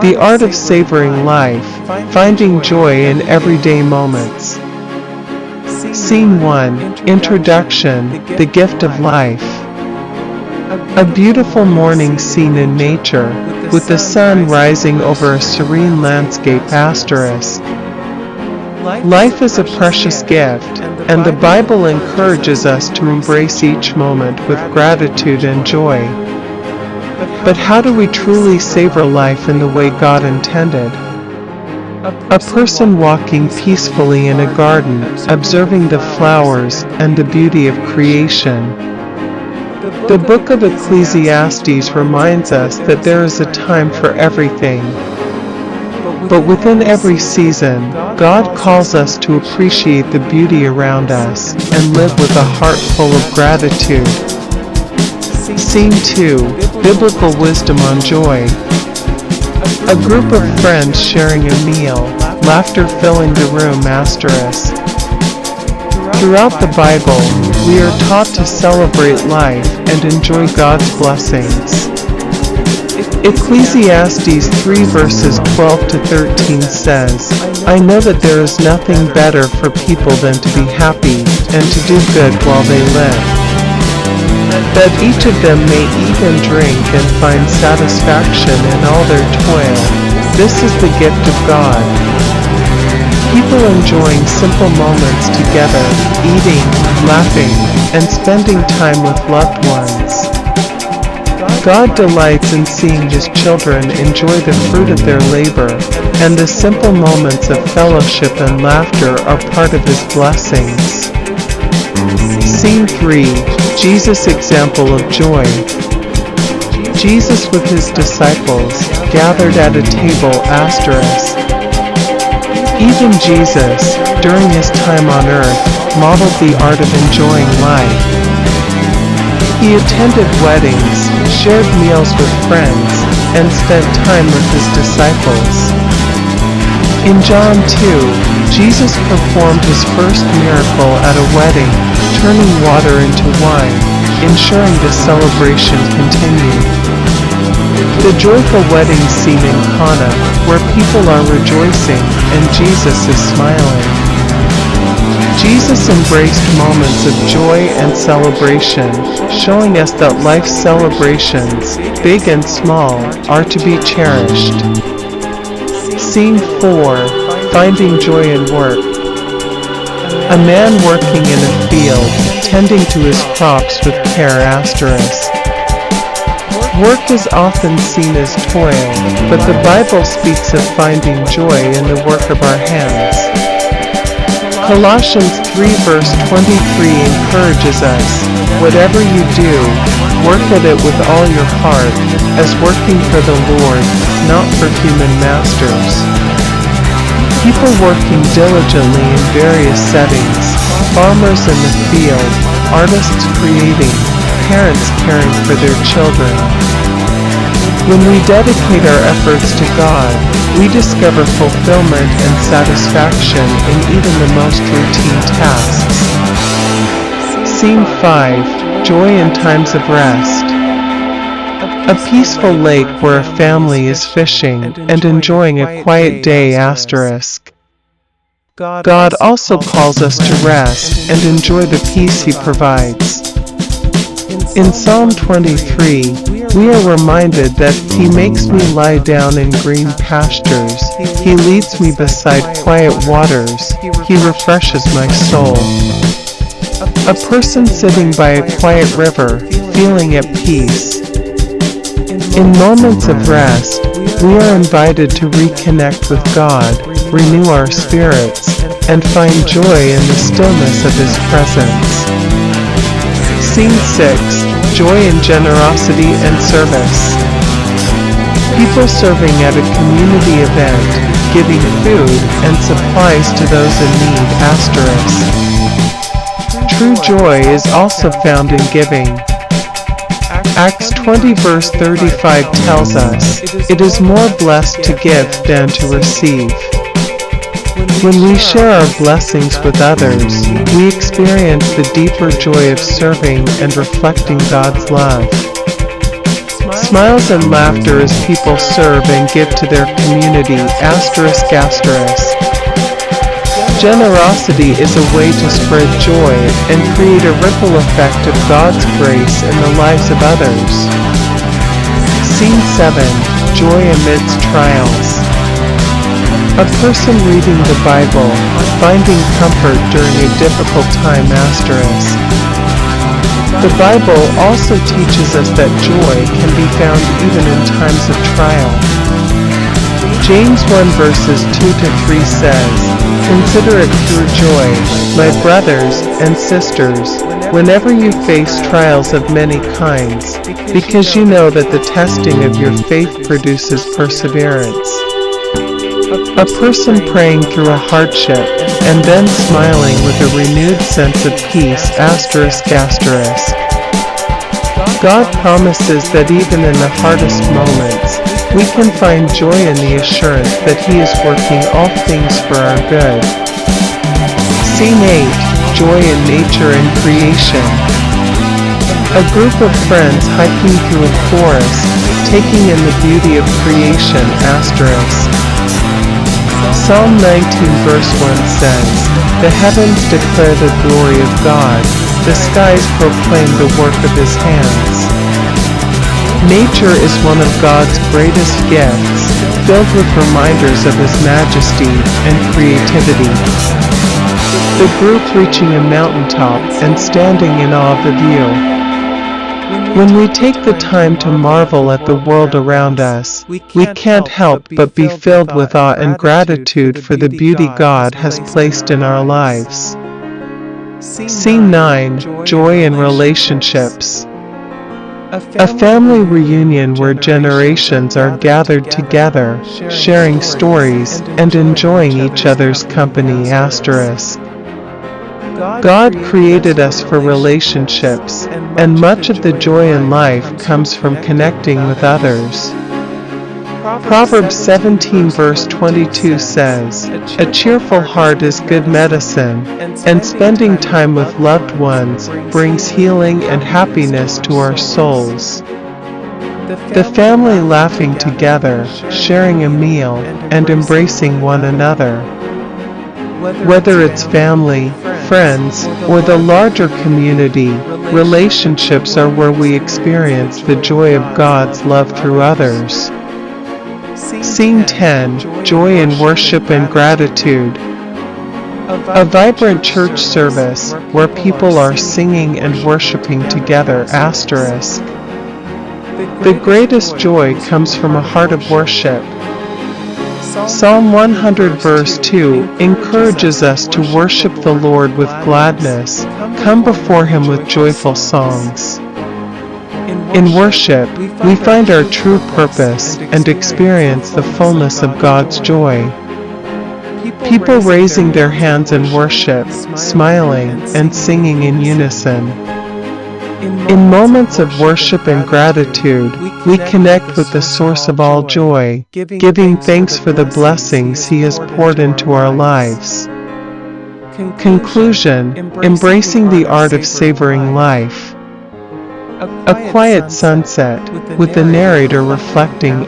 The art of savoring life, finding joy in everyday moments. Scene 1, Introduction, the gift of life. A beautiful morning scene in nature, with the sun rising over a serene landscape. Life is a precious gift, and the Bible encourages us to embrace each moment with gratitude and joy. But how do we truly savor life in the way God intended? A person walking peacefully in a garden, observing the flowers and the beauty of creation. The book of Ecclesiastes reminds us that there is a time for everything. But within every season, God calls us to appreciate the beauty around us and live with a heart full of gratitude. Scene 2, Biblical Wisdom on Joy. A group of friends sharing a meal, laughter filling the room. Throughout the Bible, we are taught to celebrate life and enjoy God's blessings. Ecclesiastes 3 verses 12 to 13 says, "I know that there is nothing better for people than to be happy and to do good while they live, that each of them may eat and drink and find satisfaction in all their toil. This is the gift of God." People enjoying simple moments together, eating, laughing, and spending time with loved ones. God delights in seeing His children enjoy the fruit of their labor, and the simple moments of fellowship and laughter are part of His blessings. Scene 3, Jesus' example of joy. Jesus with His disciples, gathered at a table. Even Jesus, during His time on earth, modeled the art of enjoying life. He attended weddings, shared meals with friends, and spent time with His disciples. In John 2, Jesus performed His first miracle at a wedding, turning water into wine, ensuring the celebration continued. The joyful wedding scene in Cana, where people are rejoicing and Jesus is smiling. Jesus embraced moments of joy and celebration, showing us that life's celebrations, big and small, are to be cherished. Scene 4, Finding Joy in Work. A man working in a field, tending to his crops with care. Work is often seen as toil, but the Bible speaks of finding joy in the work of our hands. Colossians 3 verse 23 encourages us, "Whatever you do, work at it with all your heart, as working for the Lord, not for human masters." People working diligently in various settings, farmers in the field, artists creating, parents caring for their children. When we dedicate our efforts to God, we discover fulfillment and satisfaction in even the most routine tasks. Scene 5, Joy in Times of Rest. A peaceful lake where a family is fishing and enjoying a quiet day. God also calls us to rest and enjoy the peace He provides. In Psalm 23, we are reminded that He makes me lie down in green pastures, He leads me beside quiet waters, He refreshes my soul. A person sitting by a quiet river, feeling at peace. In moments of rest, we are invited to reconnect with God, renew our spirits, and find joy in the stillness of His presence. Scene 6. Joy in generosity and service. People serving at a community event, giving food and supplies to those in need. True joy is also found in giving. Acts 20 verse 35 tells us, "It is more blessed to give than to receive." When we share our blessings with others, we experience the deeper joy of serving and reflecting God's love. Smiles and laughter as people serve and give to their community. Generosity is a way to spread joy and create a ripple effect of God's grace in the lives of others. Scene 7. Joy amidst trials. A person reading the Bible, finding comfort during a difficult time. The Bible also teaches us that joy can be found even in times of trial. James 1 verses 2 to 3 says, "Consider it pure joy, my brothers and sisters, whenever you face trials of many kinds, because you know that the testing of your faith produces perseverance." A person praying through a hardship and then smiling with a renewed sense of peace. God promises that even in the hardest moments, we can find joy in the assurance that He is working all things for our good. Scene 8. Joy in nature and creation. A group of friends hiking through a forest, taking in the beauty of creation. Psalm 19 verse 1 says, "The heavens declare the glory of God, the skies proclaim the work of His hands." Nature is one of God's greatest gifts, filled with reminders of His majesty and creativity. The group reaching a mountaintop and standing in awe of the view. When we take the time to marvel at the world around us, we can't help but be filled with awe and gratitude for the beauty God has placed in our lives. Scene 9. Joy in relationships. A family reunion where generations are gathered together, sharing stories and enjoying each other's company. God created us for relationships, and much of the joy in life comes from connecting with others. Proverbs 17 verse 22 says, "A cheerful heart is good medicine, and spending time with loved ones brings healing and happiness to our souls." The family laughing together, sharing a meal, and embracing one another. Whether it's family, friends, or the larger community, relationships are where we experience the joy of God's love through others. Scene 10. Joy in worship and gratitude. A vibrant church service where people are singing and worshiping together. The greatest joy comes from a heart of worship. Psalm 100 verse 2 encourages us to worship the Lord with gladness, come before Him with joyful songs. In worship, we find our true purpose and experience the fullness of God's joy. People raising their hands in worship, smiling, and singing in unison. In moments of worship and gratitude, we connect with the source of all joy, giving thanks for the blessings He has poured into our lives. Conclusion: embracing the art of savoring life. A quiet sunset, with the narrator reflecting.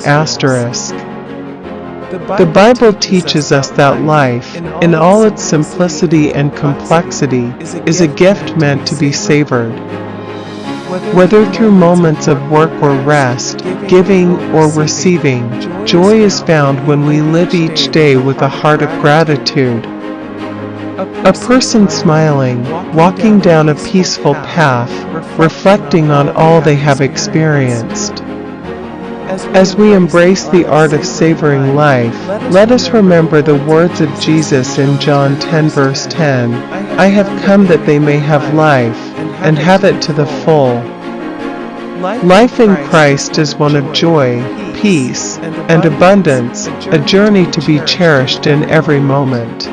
The Bible teaches us that life, in all its simplicity and complexity, is a gift meant to be savored. Whether through moments of work or rest, giving or receiving, joy is found when we live each day with a heart of gratitude. A person smiling, walking down a peaceful path, reflecting on all they have experienced. As we embrace the art of savoring life, let us remember the words of Jesus in John 10 verse 10, "I have come that they may have life, and have it to the full." Life in Christ is one of joy, peace, and abundance, a journey to be cherished in every moment.